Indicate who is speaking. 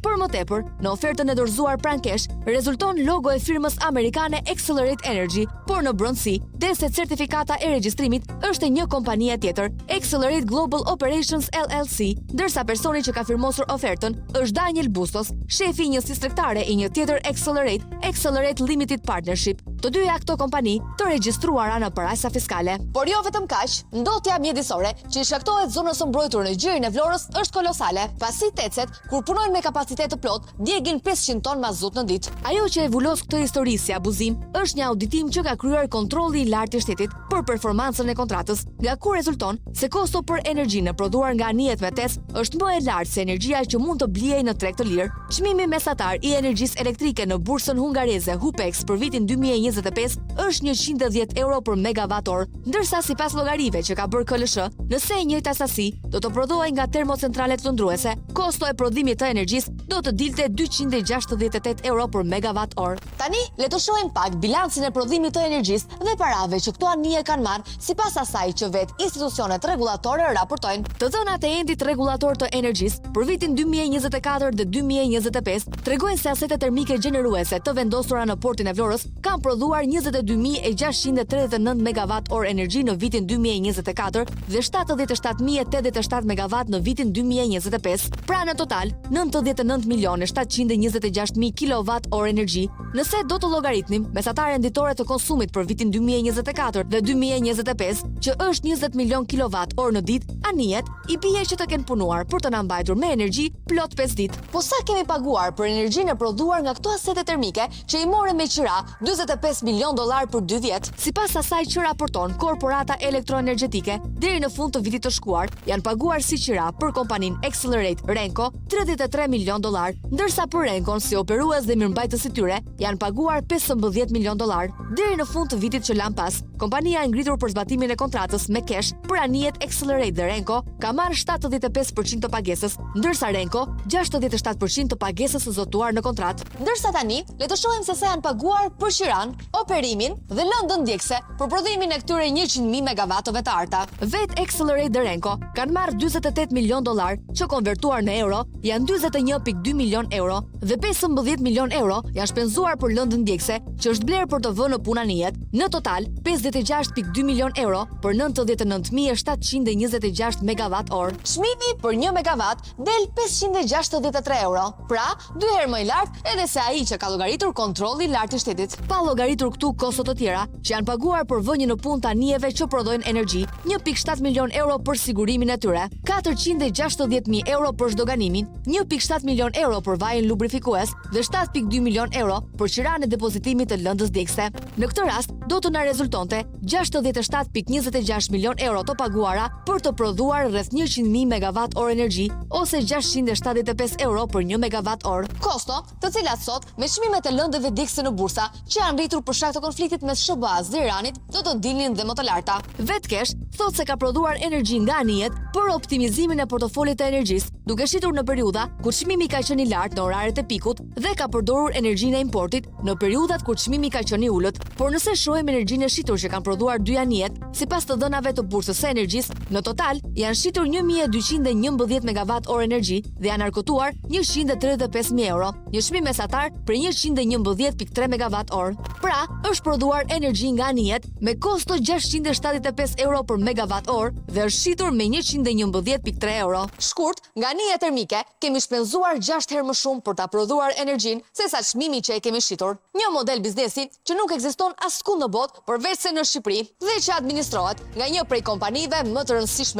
Speaker 1: Për më tepër, në ofertën e dorëzuar pranë kesh, rezulton logo e firmës amerikane Accelerate Energy, por në brendësi, derisa certifikata e regjistrimit është e një kompanie tjetër, Accelerate Global Operations LLC, ndërsa personi që ka firmosur ofertën është Daniel Bustos, shefi i një tregtare i një tjetër Accelerate Limited Partnership. Të dyja këto kompani të regjistruara në parajsa fiskale. Por jo vetëm kaq, ndotja mjedisore që i shkaktohet zonës së mbrojtur në gjirin e Vlorës është kolosale. Pasi tecet, kur punojnë me kapacitet të plot, djegin 500 ton mazut në ditë. Ajo që e vulos këtë histori si abuzim është një auditim që ka kryer kontrolli i lartë i shtetit për performancën e kontratës, nga ku rezulton se kosto për energjinë prodhuar nga anijet me TES është më e lartë se energjia që mund të blihej në treg të lirë. Çmimi mesatar i energjisë elektrike në bursën hungareze Hupex për vitin 2025 është 110 euro për megawatt orë, ndërsa sipas llogarive që ka bërë KLSH, nëse e njëjta sasi do të prodhohej nga termocentralet lëndruese, kosto e prodhimit të energjisë do të dilte 268 euro për megawatt orë. Tani le të shohim pak bilancin e prodhimit të energjisë dhe parave që këto anije kanë marrë sipas asaj që vetë institucionet rregullatore raportojnë. Të dhënat e endit rregullator të energjisë për vitin 2024 dhe 2025 tregojnë se asetet termike gjeneruese të vendosura në portin e Vlorës kanë prodhuar 22.639 megawatt orë energji në vitin 2024 dhe 77.087 megawatt në vitin 2025. Pra në total 99.726.000 kilowatt orë energji. Nëse do të llogaritnim mesataren ditore të konsumit për vitin 2024 dhe 2025, që është 20 milion kilowatt orë në ditë, anijet i bie që të kenë punuar për të na mbajtur me energji plot 5 ditë. Po sa kemi paguar për energjinë e prodhuar nga këto asete termike që i morën me qira 45 milion dollar për 2 vjet? Sipas asaj që raporton korporata elektroenergjetike, deri në fund të vitit të shkuar janë paguar si qira për kompaninë Accelerate Renco 33 milion dollar, ndërsa për Rencon si operues dhe mirëmbajtës i tyre janë paguar 15 milion dollar. Deri në fund të vitit që lan pas, kompania e ngritur për zbatimin e kontratës me kesh për anijet Accelerate dhe Renco ka marrë 75% të pagesës, ndërsa Renco 67% të pagesës së zotuar në kontratë. Ndërsa tani, le të shohim se sa janë paguar për qiran, operimin dhe lëndën ndjekse për prodhimin e këtyre 100.000 megawattove të arta. Vet Accelerate dhe Renco kanë marrë 48 milion dollar, që konvertuar në euro janë 41.2 milion euro dhe 15 milion euro janë shpenzuar për lëndën ndjekse, që është blerë për të vënë në punë anijet. Në total 56.2 milion euro për 99.726 megawatt orë. Çmimi për 1 megawatt del 563 euro, pra 2 herë më i lartë edhe se ai që ka llogaritur kontrolli i lartë i shtetit. Pa llogaritur këtu kostot të tjera që janë paguar për vënien në punë të anijeve që prodhojnë energji, 1.7 milion euro për sigurimin e tyre, 460.000 euro për zhdoganimin, 1.7 milion euro për vajin lubrifikues dhe 7.2 milion euro për qiran e depozitimit të lëndës djegëse. Në këtë rast, do të na rezultonte 67.26 milion euro të paguara për të prodhuar rreth 100.000 megawatt orë energji ose 675 euro për 1 megawatt orë. Kosto, të cilat sot me çmimet e lëndëve djegëse në bursa që janë rritur për shkak të konfliktit mes SBA-s dhe Iranit, do të dilnin dhe më të larta. Vetkesh thotë se ka prodhuar energji nga anijet për optimizimin e portofolit të energjisë, duke shitur në periudha kur çmimi ka qenë i lartë në oraret e pikut dhe ka përdorur energjinë e importit në periudhat kur çmimi ka qenë i ulët. Por nëse shohim energjinë e shitur që kanë prodhuar dy anijet, sipas të dhënave të bursës së energjisë, në total janë shitur 1.211 megawatt orë energji dhe janë arkutuar 135.000 euro, një çmim mesatar për 111.3 megawatt orë. Pra, është prodhuar energji nga anijet me kosto 675 euro për megawatt orë dhe është shitur me 111.3 euro. Shkurt, nga anija termike kemi shpenzuar 6 herë më shumë për ta prodhuar energjinë sesa çmimi që e kemi shitur. Një model biznesi që nuk ekziston askund në botë përveç se në Shqipëri dhe që administrohet nga një prej kompanive më të rëndësishme